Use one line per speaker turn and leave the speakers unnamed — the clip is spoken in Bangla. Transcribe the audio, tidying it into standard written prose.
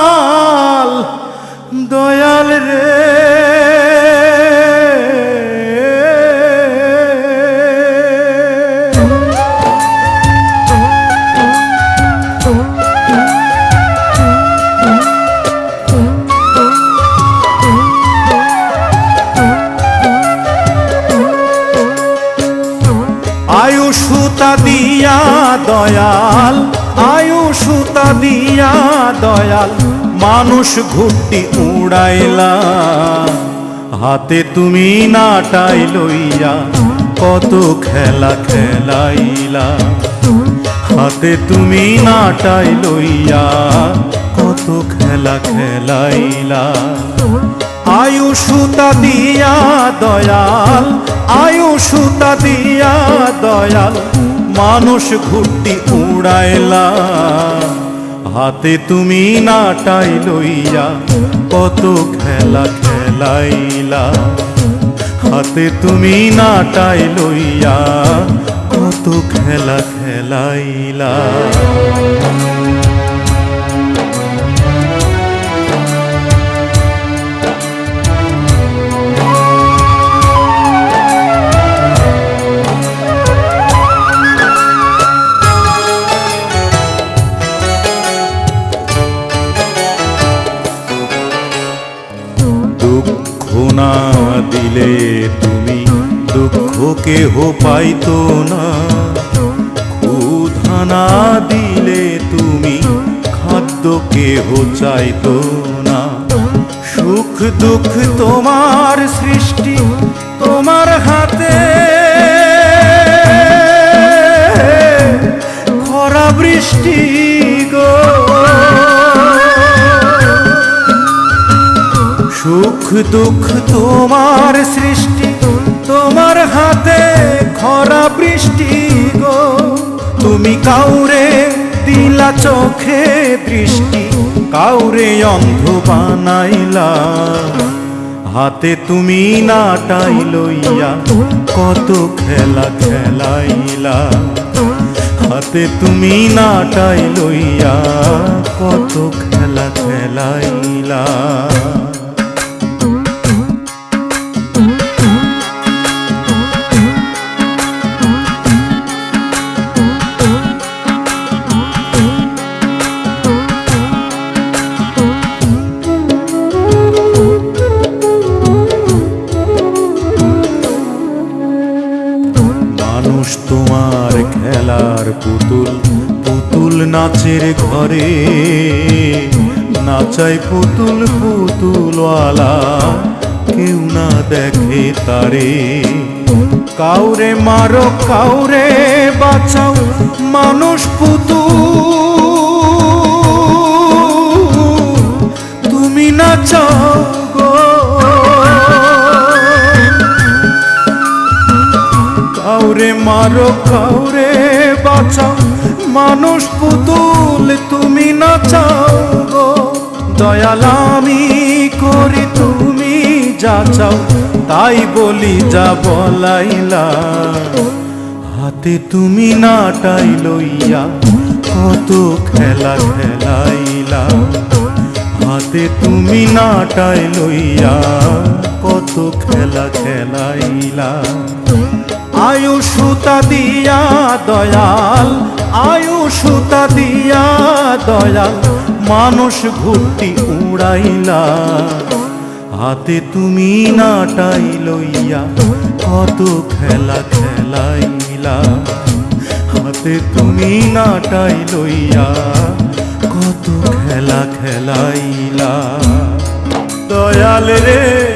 দয়াল দয়াল রে আয়ুষুতা দিয়া দয়াল আয়ুষুতা দিয়া দয়াল মানুষ ঘুরতি উড়াইলা হাতে তুমি নাটাই লইয়া কত খেলা খেলাইলা হাতে তুমি নাটাই লইয়া কত খেলা খেলাইলা আয়ুষুতা দিয়া দয়াল আয়ুষুতা দিয়া দয়াল মানুষ ঘুরতি উড়াইলা হাতে তুমি নাটাই লইয়া কত খেলা খেলাইলা হাতে তুমি নাটাই লইয়া কত খেলা খেলাইলা না দিলে তুমি দুঃখ কেহ পাইতো না ক্ষুধা না দিলে তুমি খাদ্য কেহ চাইতো না সুখ দুঃখ তোমার সৃষ্টি তোমার হাতে খরা বৃষ্টি গো সুখ দুঃখ তোমার সৃষ্টি তোমার হাতে খরা বৃষ্টি গো তুমি কাউরে দিলা চোখে দৃষ্টি কাউরে অন্ধ বানাইলা হাতে তুমি নাটাই লইয়া কত খেলা খেলাইলা হাতে তুমি নাটাই লইয়া কত খেলা খেলাইলা মানুষ তোমার খেলার পুতুল পুতুল নাচের ঘরে নাচাই পুতুল পুতুলওয়ালা কেউ না দেখে তারে কাউরে মারো কাউরে বাঁচাও মানুষ পুতুল তুমি নাচাও গো কাউরে মারো কাউরে বাঁচাও মানুষ পুতুল তুমি নাচাও গো দয়াল আমি করি তুমি যা চাও তাই বলি যা বলাইলা হাতে তুমি নাটাই লইয়া কত খেলা খেলাইলা হাতে তুমি নাটাই লইয়া কত খেলা খেলাইলা আয়ুষুতা দিয়া দয়াল আয়ুষুতা দিয়া দয়াল মানুষ ঘুরতি উড়াইলা হাতে তুমি নাটাই লইয়া কত খেলা খেলাইলা হাতে তুমি নাটাই লইয়া কত খেলা খেলাইলা দয়াল রে।